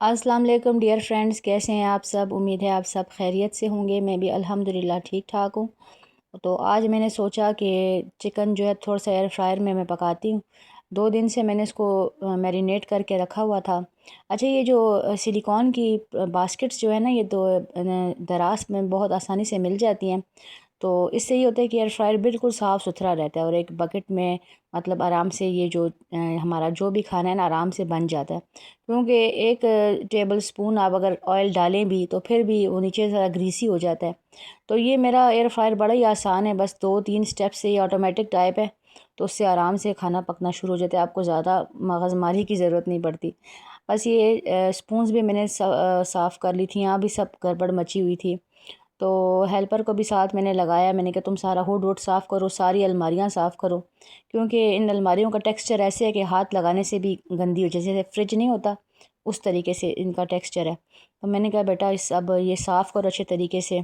अस्सलाम वालेकुम dear friends, कैसे हैं आप सब। उम्मीद है आप सब खैरियत से होंगे। मैं भी अल्हम्दुलिल्लाह ठीक ठाक हूँ। तो आज मैंने सोचा कि चिकन जो है थोड़ा सा एयर फ्रायर में मैं पकाती हूँ। 2 दिन से मैंने इसको मैरिनेट करके रखा हुआ था। अच्छा, ये जो सिलिकॉन की बास्केट्स जो है ना, ये तो दराज में बहुत आसानी से मिल जाती हैं। तो इससे ये होता है कि एयर फ्रायर बिल्कुल साफ़ सुथरा रहता है और एक बकेट में मतलब आराम से ये जो हमारा जो भी खाना है ना आराम से बन जाता है। क्योंकि एक टेबल स्पून आप अगर ऑयल डालें भी तो फिर भी वो नीचे ज़रा ग्रीसी हो जाता है। तो ये मेरा एयर फ्रायर बड़ा ही आसान है, बस 2-3 स्टेप से ये ऑटोमेटिक टाइप है। तो उससे आराम से खाना पकना शुरू हो जाता है, आपको ज़्यादा मगज़मारी की ज़रूरत नहीं पड़ती। बस ये स्पून्स भी मैंने साफ़ कर ली थी, यहाँ भी सब गड़बड़ मची हुई थी। तो हेल्पर को भी साथ मैंने लगाया, मैंने कहा तुम सारा हुड वुड साफ़ करो, सारी अलमारियाँ साफ़ करो, क्योंकि इन अलमारियों का टेक्सचर ऐसे है कि हाथ लगाने से भी गंदी हो, जैसे फ्रिज नहीं होता उस तरीके से इनका टेक्सचर है। तो मैंने कहा बेटा इस अब ये साफ़ करो अच्छे तरीके से।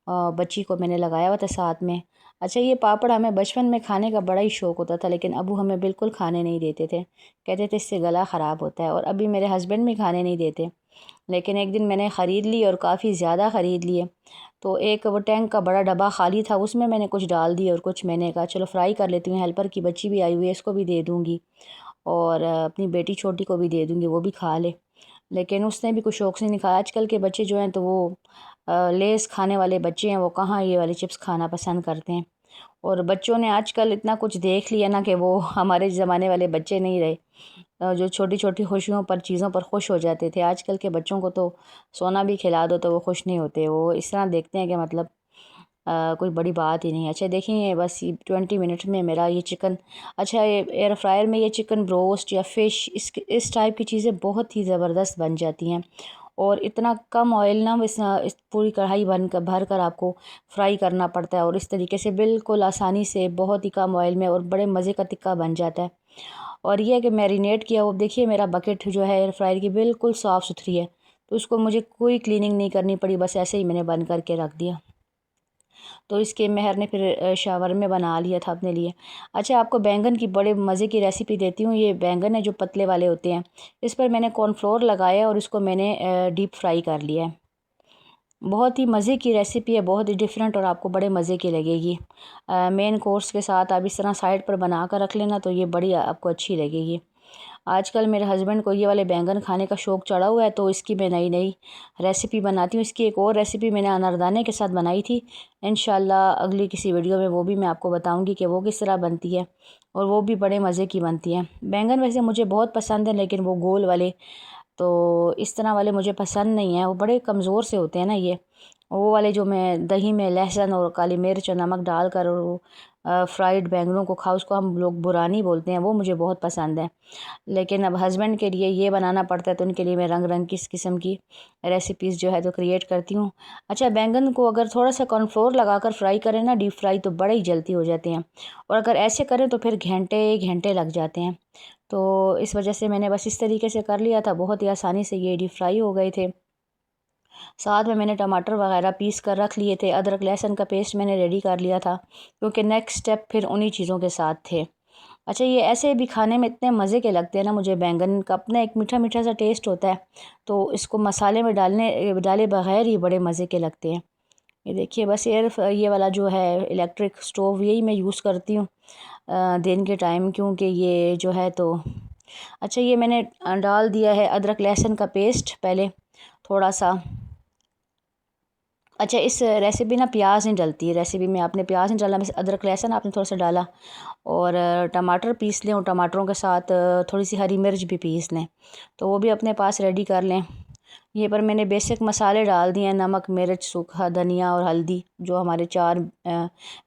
बच्ची को मैंने लगाया हुआ था साथ में। अच्छा, ये पापड़ हमें बचपन में खाने का बड़ा ही शौक़ होता था, लेकिन अबू हमें बिल्कुल खाने नहीं देते थे, कहते थे इससे गला ख़राब होता है। और अभी मेरे हस्बैंड भी खाने नहीं देते। लेकिन एक दिन मैंने ख़रीद ली और काफ़ी ज़्यादा ख़रीद लिए। तो एक वो टैंक का बड़ा डब्बा खाली था, उसमें मैंने कुछ डाल दिए और कुछ मैंने कहा चलो फ्राई कर लेती हूँ। हेल्पर की बच्ची भी आई हुई है, इसको भी दे दूँगी और अपनी बेटी छोटी को भी दे दूँगी, वो भी खा ले। लेकिन उसने भी कुछ शौक़ से नहीं खाया। आजकल के बच्चे जो हैं तो वो लेस खाने वाले बच्चे हैं, वो कहाँ ये वाले चिप्स खाना पसंद करते हैं। और बच्चों ने आजकल इतना कुछ देख लिया ना कि वो हमारे ज़माने वाले बच्चे नहीं रहे। जो छोटी छोटी खुशियों पर चीज़ों पर खुश हो जाते थे, आजकल के बच्चों को तो सोना भी खिला दो तो वो खुश नहीं होते। वो इस तरह देखते हैं कि मतलब कोई बड़ी बात ही नहीं है। अच्छा देखिए, बस 20 मिनट में मेरा ये चिकन, अच्छा ये एयर फ्रायर में ये चिकन ब्रोस्ट या फ़िश इस टाइप की चीज़ें बहुत ही ज़बरदस्त बन जाती हैं। और इतना कम ऑयल ना इस पूरी कढ़ाई भर कर आपको फ्राई करना पड़ता है, और इस तरीके से बिल्कुल आसानी से बहुत ही कम ऑयल में और बड़े मज़े का टिक्का बन जाता है। और ये है कि मैरिनेट किया वो देखिए, मेरा बकेट जो है एयर फ्रायर की बिल्कुल साफ़ सुथरी है। तो उसको मुझे कोई क्लीनिंग नहीं करनी पड़ी, बस ऐसे ही मैंने बंद करके रख दिया। तो इसके मेहर ने फिर शावर में बना लिया था अपने लिए। अच्छा, आपको बैंगन की बड़े मज़े की रेसिपी देती हूँ। ये बैंगन है जो पतले वाले होते हैं, इस पर मैंने कॉर्नफ्लोर लगाया और इसको मैंने डीप फ्राई कर लिया है। बहुत ही मज़े की रेसिपी है, बहुत ही डिफरेंट, और आपको बड़े मज़े की लगेगी। मेन कोर्स के साथ आप इस तरह साइड पर बना कर रख लेना तो ये बड़ी आपको अच्छी लगेगी। आजकल मेरे हस्बैंड को ये वाले बैंगन खाने का शौक़ चढ़ा हुआ है, तो इसकी मैं नई नई रेसिपी बनाती हूँ। इसकी एक और रेसिपी मैंने अनारदाने के साथ बनाई थी, इंशाल्लाह अगली किसी वीडियो में वो भी मैं आपको बताऊँगी कि वो किस तरह बनती है, और वो भी बड़े मज़े की बनती है। बैंगन वैसे मुझे बहुत पसंद है, लेकिन वो गोल वाले, तो इस तरह वाले मुझे पसंद नहीं है, वो बड़े कमज़ोर से होते हैं ना ये। वो वाले जो मैं दही में लहसुन और काली मिर्च और नमक डालकर और वो फ्राइड बैंगनों को खाओ, उसको हम लोग बुरानी बोलते हैं, वो मुझे बहुत पसंद है। लेकिन अब हस्बैंड के लिए ये बनाना पड़ता है, तो उनके लिए मैं रंग रंग की इस किस्म की रेसिपीज़ जो है तो क्रिएट करती हूँ। अच्छा, बैंगन को अगर थोड़ा सा कॉर्नफ्लोर लगाकर फ्राई करें ना, डीप फ्राई, तो बड़े ही जल्दी हो जाते हैं, और अगर ऐसे करें तो फिर घंटे घंटे लग जाते हैं। तो इस वजह से मैंने बस इस तरीके से कर लिया था, बहुत ही आसानी से ये डीप फ्राई हो गए थे। साथ में मैंने टमाटर वगैरह पीस कर रख लिए थे, अदरक लहसुन का पेस्ट मैंने रेडी कर लिया था, क्योंकि नेक्स्ट स्टेप फिर उन्हीं चीज़ों के साथ थे। अच्छा, ये ऐसे भी खाने में इतने मज़े के लगते हैं ना, मुझे बैंगन का अपना एक मीठा मीठा सा टेस्ट होता है, तो इसको मसाले में डाले बगैर ही बड़े मज़े के लगते हैं। ये देखिए, बस ये वाला जो है इलेक्ट्रिक स्टोव, यही मैं यूज़ करती हूँ दिन के टाइम, क्योंकि ये जो है तो अच्छा, ये मैंने डाल दिया है अदरक लहसुन का पेस्ट पहले थोड़ा सा। अच्छा, इस रेसिपी ना प्याज नहीं डलती है, रेसिपी में आपने प्याज नहीं डाला, बस अदरक लहसुन आपने थोड़ा सा डाला, और टमाटर पीस लें, और टमाटरों के साथ थोड़ी सी हरी मिर्च भी पीस लें, तो वो भी अपने पास रेडी कर लें। ये पर मैंने बेसिक मसाले डाल दिए हैं, नमक, मिर्च, सूखा धनिया और हल्दी, जो हमारे 4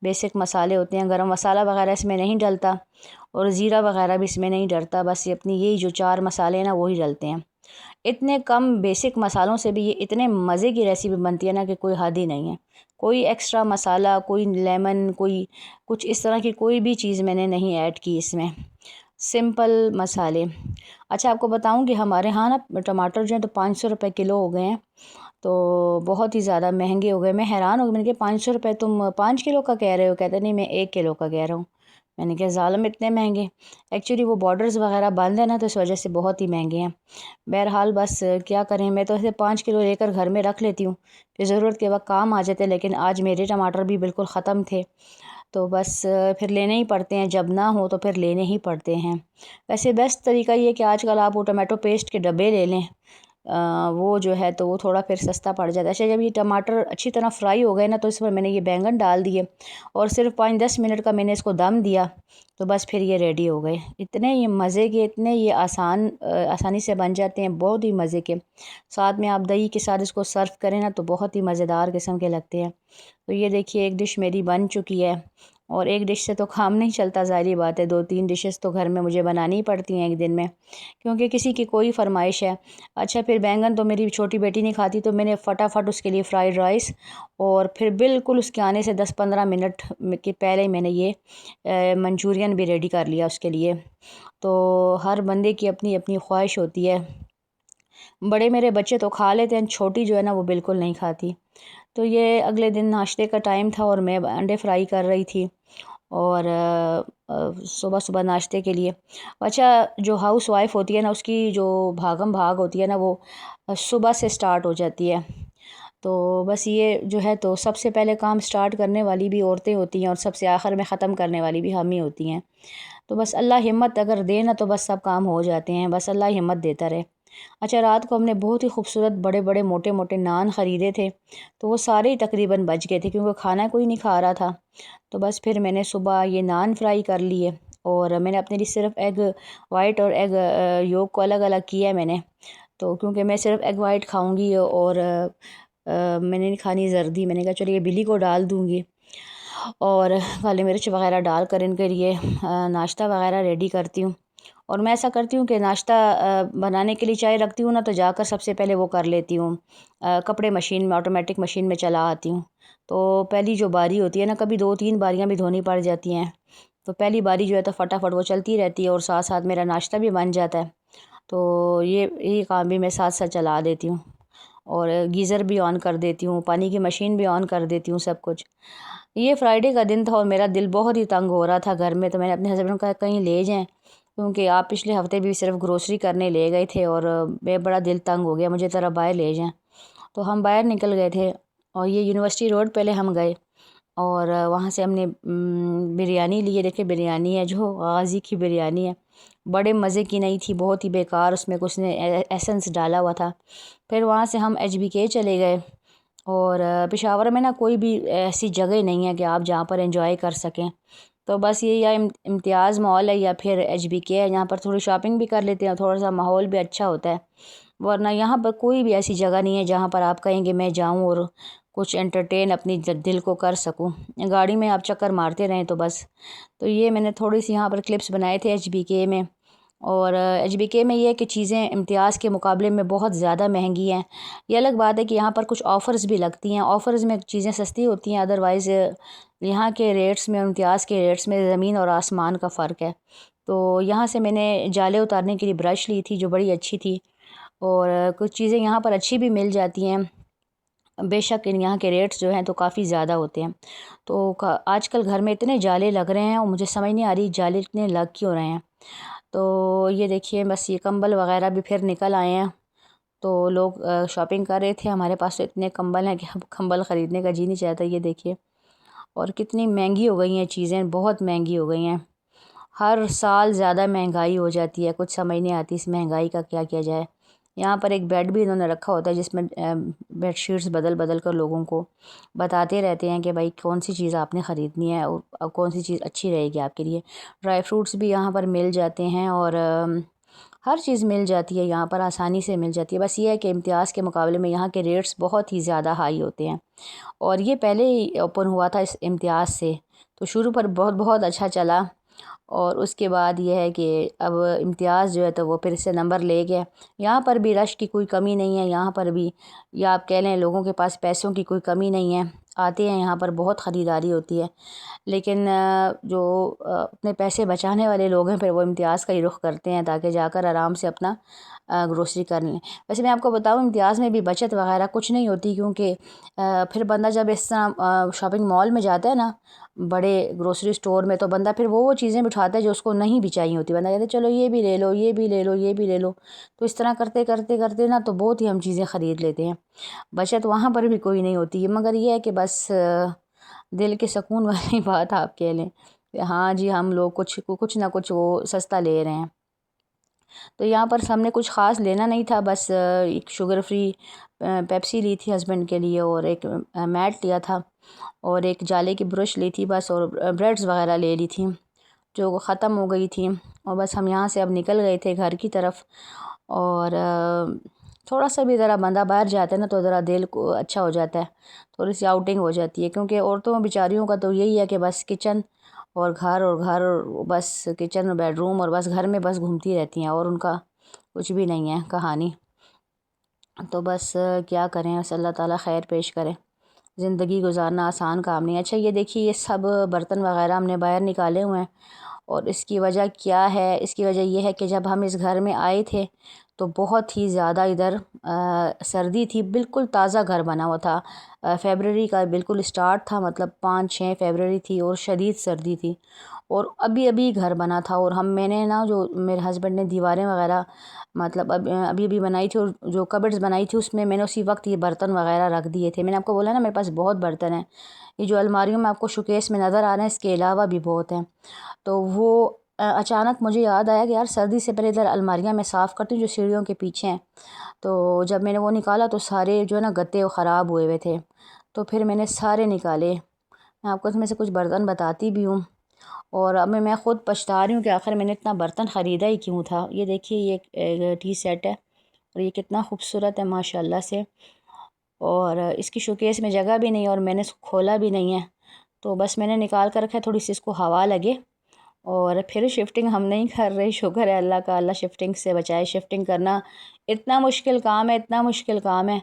बेसिक मसाले होते हैं। गरम मसाला वगैरह इसमें नहीं डलता, और ज़ीरा वगैरह भी इसमें नहीं डलता, बस ये अपनी यही जो 4 मसाले हैं ना वही डलते हैं। इतने कम बेसिक मसालों से भी ये इतने मज़े की रेसिपी बनती है ना कि कोई हद ही नहीं है। कोई एक्स्ट्रा मसाला, कोई लेमन, कोई कुछ इस तरह की कोई भी चीज़ मैंने नहीं ऐड की इसमें, सिंपल मसाले। अच्छा, आपको बताऊं कि हमारे यहाँ ना टमाटर जो हैं तो 500 रुपये किलो हो गए हैं, तो बहुत ही ज़्यादा महंगे हो गए। मैं हैरान हो गई, मैंने कहा 500 रुपये तुम 5 किलो का कह रहे हो? कहते नहीं, मैं 1 किलो का कह रहा हूँ। मैंने कहा ज़ालिम इतने महंगे। एक्चुअली वो बॉर्डर्स वगैरह बंद है ना, तो इस वजह से बहुत ही महंगे हैं। बहरहाल बस क्या करें, मैं तो ऐसे 5 किलो लेकर घर में रख लेती हूँ, फिर ज़रूरत के वक्त काम आ जाते, लेकिन आज मेरे टमाटर भी बिल्कुल ख़त्म थे, तो बस फिर लेने ही पड़ते हैं, जब ना हो तो फिर लेने ही पड़ते हैं। वैसे बेस्ट तरीका ये है कि आजकल आप वो टमाटो पेस्ट के डब्बे ले लें, वो जो है तो वो थोड़ा फिर सस्ता पड़ जाता है। अच्छा, जब ये टमाटर अच्छी तरह फ्राई हो गए ना, तो इसमें मैंने ये बैंगन डाल दिए और सिर्फ 5-10 मिनट का मैंने इसको दम दिया, तो बस फिर ये रेडी हो गए। इतने ये मज़े के, इतने ये आसानी से बन जाते हैं, बहुत ही मज़े के। साथ में आप दही के साथ इसको सर्व करें ना, तो बहुत ही मज़ेदार किस्म के लगते हैं। तो ये देखिए, एक डिश मेरी बन चुकी है, और एक डिश से तो काम नहीं चलता, ज़ाहिर बात है, 2-3 डिशेस तो घर में मुझे बनानी ही पड़ती हैं एक दिन में, क्योंकि किसी की कोई फरमाइश है। अच्छा, फिर बैंगन तो मेरी छोटी बेटी नहीं खाती, तो मैंने फटाफट उसके लिए फ़्राइड राइस, और फिर बिल्कुल उसके आने से 10-15 मिनट के पहले ही मैंने ये मंचूरियन भी रेडी कर लिया उसके लिए। तो हर बंदे की अपनी अपनी ख्वाहिश होती है। बड़े मेरे बच्चे तो खा लेते हैं, छोटी जो है ना वो बिल्कुल नहीं खाती। तो ये अगले दिन नाश्ते का टाइम था, और मैं अंडे फ्राई कर रही थी, और सुबह सुबह नाश्ते के लिए। अच्छा, जो हाउस वाइफ होती है ना, उसकी जो भागम भाग होती है ना, वो सुबह से स्टार्ट हो जाती है। तो बस ये जो है, तो सबसे पहले काम स्टार्ट करने वाली भी औरतें होती हैं, और सबसे आखिर में ख़त्म करने वाली भी हम ही होती हैं। तो बस अल्लाह हिम्मत अगर दे ना, तो बस सब काम हो जाते हैं, बस अल्लाह हिम्मत देता रहे। अच्छा, रात को हमने बहुत ही खूबसूरत बड़े बड़े मोटे मोटे नान ख़रीदे थे, तो वो सारे ही तकरीबन बच गए थे, क्योंकि खाना कोई नहीं खा रहा था। तो बस फिर मैंने सुबह ये नान फ्राई कर लिए, और मैंने अपने लिए सिर्फ एग वाइट और एग योक को अलग अलग किया है मैंने। तो क्योंकि मैं सिर्फ एग वाइट खाऊंगी, और मैंने नहीं खानी जर्दी, मैंने कहा चलिए बिल्ली को डाल दूँगी, और काली मिर्च वगैरह डाल कर इनके लिए नाश्ता वगैरह रेडी करती हूँ। और मैं ऐसा करती हूँ कि नाश्ता बनाने के लिए चाय रखती हूँ ना, तो जाकर सबसे पहले वो कर लेती हूँ, कपड़े मशीन में, ऑटोमेटिक मशीन में चला आती हूँ। तो पहली जो बारी होती है ना, कभी 2-3 बारियाँ भी धोनी पड़ जाती हैं, तो पहली बारी जो है तो फटाफट वो चलती रहती है, और साथ साथ मेरा नाश्ता भी बन जाता है। तो ये काम भी मैं साथ साथ चला देती हूँ, और गीज़र भी ऑन कर देती हूँ, पानी की मशीन भी ऑन कर देती हूँ, सब कुछ। ये फ्राइडे का दिन था, और मेरा दिल बहुत ही तंग हो रहा था घर में, तो मैंने अपने हस्बैंड को कहा कहीं ले जाएं, क्योंकि आप पिछले हफ्ते भी सिर्फ ग्रोसरी करने ले गए थे, और मैं बड़ा दिल तंग हो गया, मुझे ज़रा बाहर ले जाएं। तो हम बाहर निकल गए थे, और ये यूनिवर्सिटी रोड पहले हम गए, और वहाँ से हमने बिरयानी ली है। देखिए, बिरयानी है जो गाजी की बिरयानी है, बड़े मज़े की नहीं थी, बहुत ही बेकार, उसमें कुछ ने एसेंस डाला हुआ था। फिर वहाँ से हम HBK चले गए, और पेशावर में ना कोई भी ऐसी जगह नहीं है कि आप जहाँ पर एंजॉय कर सकें। तो बस ये या इम्तियाज़ मॉल है, या फिर HBK है, यहाँ पर थोड़ी शॉपिंग भी कर लेते हैं, थोड़ा सा माहौल भी अच्छा होता है। वरना यहाँ पर कोई भी ऐसी जगह नहीं है जहाँ पर आप कहेंगे मैं जाऊँ और कुछ एंटरटेन अपनी दिल को कर सकूँ। गाड़ी में आप चक्कर मारते रहें तो बस। तो ये मैंने थोड़ी सी यहाँ पर क्लिप्स बनाए थे HBK में। और HBK में ये है कि चीज़ें इम्तियाज़ के मुकाबले में बहुत ज़्यादा महंगी हैं। ये अलग बात है कि यहाँ पर कुछ ऑफ़र्स भी लगती हैं, ऑफ़र्स में चीज़ें सस्ती होती हैं, अदरवाइज़ यहाँ के रेट्स में, इम्तियाज़ के रेट्स में ज़मीन और आसमान का फ़र्क है। तो यहाँ से मैंने जाले उतारने के लिए ब्रश ली थी, जो बड़ी अच्छी थी, और कुछ चीज़ें यहाँ पर अच्छी भी मिल जाती हैं। बेशक इन यहाँ के रेट्स जो हैं तो काफ़ी ज़्यादा होते हैं। तो आजकल घर में इतने जाले लग रहे हैं, और मुझे समझ नहीं आ रही जाले इतने लग क्यों रहे हैं। तो ये देखिए, बस ये कंबल वगैरह भी फिर निकल आए हैं। तो लोग शॉपिंग कर रहे थे, हमारे पास तो इतने कंबल हैं कि अब कंबल ख़रीदने का जी नहीं चाहता। ये देखिए, और कितनी महंगी हो गई हैं चीज़ें, बहुत महंगी हो गई हैं। हर साल ज़्यादा महंगाई हो जाती है, कुछ समझ नहीं आती इस महंगाई का क्या किया जाए। यहाँ पर एक बेड भी इन्होंने रखा होता है, जिसमें बेडशीट्स बदल बदल कर लोगों को बताते रहते हैं कि भाई कौन सी चीज़ आपने ख़रीदनी है, और कौन सी चीज़ अच्छी रहेगी आपके लिए। ड्राई फ्रूट्स भी यहाँ पर मिल जाते हैं, और हर चीज़ मिल जाती है यहाँ पर, आसानी से मिल जाती है। बस ये है कि इम्तियाज़ के मुकाबले में यहाँ के रेट्स बहुत ही ज़्यादा हाई होते हैं। और ये पहले ही ओपन हुआ था इस इम्तियाज़ से, तो शुरू पर बहुत बहुत अच्छा चला, और उसके बाद ये है कि अब इम्तियाज़ जो है तो वो फिर से नंबर ले गया। यहाँ पर भी रश की कोई कमी नहीं है, यहाँ पर भी, या आप कह लें लोगों के पास पैसों की कोई कमी नहीं है, आते हैं यहाँ पर, बहुत ख़रीदारी होती है। लेकिन जो अपने पैसे बचाने वाले लोग हैं, फिर वो इम्तियाज़ का ही रुख करते हैं, ताकि जाकर आराम से अपना ग्रोसरी कर लें। वैसे मैं आपको बताऊँ, इम्तियाज़ में भी बचत वगैरह कुछ नहीं होती, क्योंकि फिर बंदा जब इस तरह शॉपिंग मॉल में जाता है ना, बड़े ग्रोसरी स्टोर में तो बंदा फिर वो चीज़ें भी उठाता है जो उसको नहीं भी चाहिए होती, बंदा कहता है चलो ये भी ले लो, ये भी ले लो, ये भी ले लो। तो इस तरह करते करते करते ना तो बहुत ही हम चीज़ें ख़रीद लेते हैं। बचत वहाँ पर भी कोई नहीं होती है, मगर ये है कि बस दिल के सुकून वाली बात आप कह लें कि हाँ जी, हम लोग कुछ ना कुछ वो सस्ता ले रहे हैं। तो यहाँ पर हमने कुछ ख़ास लेना नहीं था, बस एक शुगर फ्री पेप्सी ली थी हस्बैंड के लिए, और एक मैट लिया था, और एक जाले की ब्रश ली थी बस, और ब्रेड्स वगैरह ले ली थी जो ख़त्म हो गई थी। और बस हम यहाँ से अब निकल गए थे घर की तरफ। और थोड़ा सा भी ज़रा बंदा बाहर जाता है ना तो ज़रा दिल को अच्छा हो जाता है, थोड़ी सी आउटिंग हो जाती है, क्योंकि औरतों बेचारियों का तो यही है कि बस किचन और घर और घर और बस किचन और बेडरूम और बस घर में बस घूमती रहती हैं, और उनका कुछ भी नहीं है कहानी। तो बस क्या करें, बस अल्लाह ताला खैर पेश करे। ज़िंदगी गुजारना आसान काम नहीं है। अच्छा ये देखिए, ये सब बर्तन वगैरह हमने बाहर निकाले हुए हैं, और इसकी वजह क्या है? इसकी वजह ये है कि जब हम इस घर में आए थे तो बहुत ही ज़्यादा इधर सर्दी थी। बिल्कुल ताज़ा घर बना हुआ था, फ़रवरी का बिल्कुल स्टार्ट था, मतलब 5-6 फ़रवरी थी, और शदीद सर्दी थी, और अभी अभी घर बना था। और मैंने ना, जो मेरे हस्बैंड ने दीवारें वगैरह मतलब अभी अभी बनाई थी, और जो कबर्ड्स बनाई थी उसमें मैंने उसी वक्त ये बर्तन वगैरह रख दिए थे। मैंने आपको बोला ना मेरे पास बहुत बर्तन हैं। ये जो अलमारियों में आपको शोकेस में नज़र आ रहे हैं, इसके अलावा भी बहुत हैं। तो वो अचानक मुझे याद आया कि यार सर्दी से पहले इधर अलमारियाँ मैं साफ़ करती हूँ जो सीढ़ियों के पीछे हैं। तो जब मैंने वो निकाला तो सारे जो है ना गत्ते वो ख़राब हुए हुए थे, तो फिर मैंने सारे निकाले। मैं आपको इसमें से कुछ बर्तन बताती भी हूँ, और अब मैं ख़ुद पछता रही हूँ कि आखिर मैंने इतना बर्तन ख़रीदा ही क्यों था। ये देखिए, ये एक टी सेट है, और ये कितना खूबसूरत है माशाल्लाह से, और इसकी शोकेस में जगह भी नहीं है, और मैंने इसको खोला भी नहीं है। तो बस मैंने निकाल कर रखा है, थोड़ी सी इसको हवा लगे, और फिर शिफ्टिंग हम नहीं कर रहे। शुक्र है अल्लाह का, अल्लाह शिफ्टिंग से बचाए। शिफ्टिंग करना इतना मुश्किल काम है, इतना मुश्किल काम है।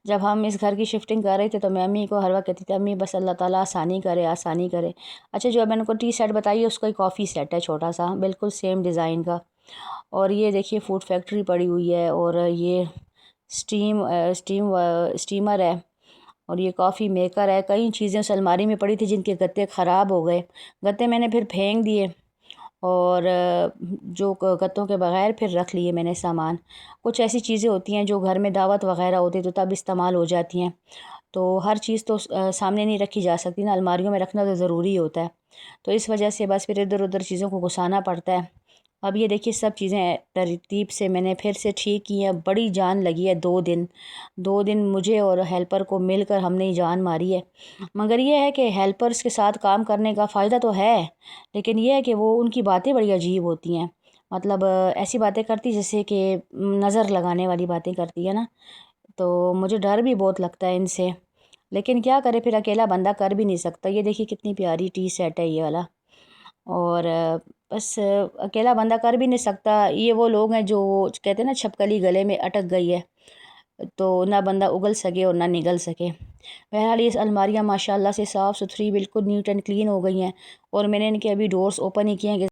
जब हम इस घर की शिफ्टिंग कर रहे थे तो मैं अम्मी को हर वक्त कहती थी, अम्मी बस अल्लाह ताला आसानी करे, आसानी करे। अच्छा, जो मैंने को टी सेट बताई है उसका एक कॉफ़ी सेट है छोटा सा, बिल्कुल सेम डिज़ाइन का। और ये देखिए फूड फैक्ट्री पड़ी हुई है, और ये स्टीमर है, और ये कॉफ़ी मेकर है। कई चीज़ें उस अलमारी में पड़ी थी जिनके गत्ते ख़राब हो गए। गत्ते मैंने फिर फेंक दिए, और जो गत्तों के बग़ैर फिर रख लिए मैंने सामान। कुछ ऐसी चीज़ें होती हैं जो घर में दावत वग़ैरह होती है तो तब इस्तेमाल हो जाती हैं, तो हर चीज़ तो सामने नहीं रखी जा सकती ना, अलमारियों में रखना तो ज़रूरी होता है। तो इस वजह से बस फिर इधर उधर चीज़ों को घुसाना पड़ता है। अब ये देखिए, सब चीज़ें तरतीब से मैंने फिर से ठीक की हैं। बड़ी जान लगी है, 2 दिन मुझे और हेल्पर को मिलकर हमने ही जान मारी है। मगर ये है कि हेल्पर्स के साथ काम करने का फ़ायदा तो है, लेकिन ये है कि वो उनकी बातें बड़ी अजीब होती हैं। मतलब ऐसी बातें करती जैसे कि नज़र लगाने वाली बातें करती है ना, तो मुझे डर भी बहुत लगता है इनसे। लेकिन क्या करे, फिर अकेला बंदा कर भी नहीं सकता। ये देखिए कितनी प्यारी टी सेट है ये वाला, और बस अकेला बंदा कर भी नहीं सकता। ये वो लोग हैं जो कहते हैं ना, छपकली गले में अटक गई है, तो ना बंदा उगल सके और ना निगल सके। बहरहाल ये अलमारियाँ माशाल्लाह से साफ़ सुथरी बिल्कुल नीट एंड क्लीन हो गई हैं, और मैंने इनके अभी डोर्स ओपन ही किए हैं कि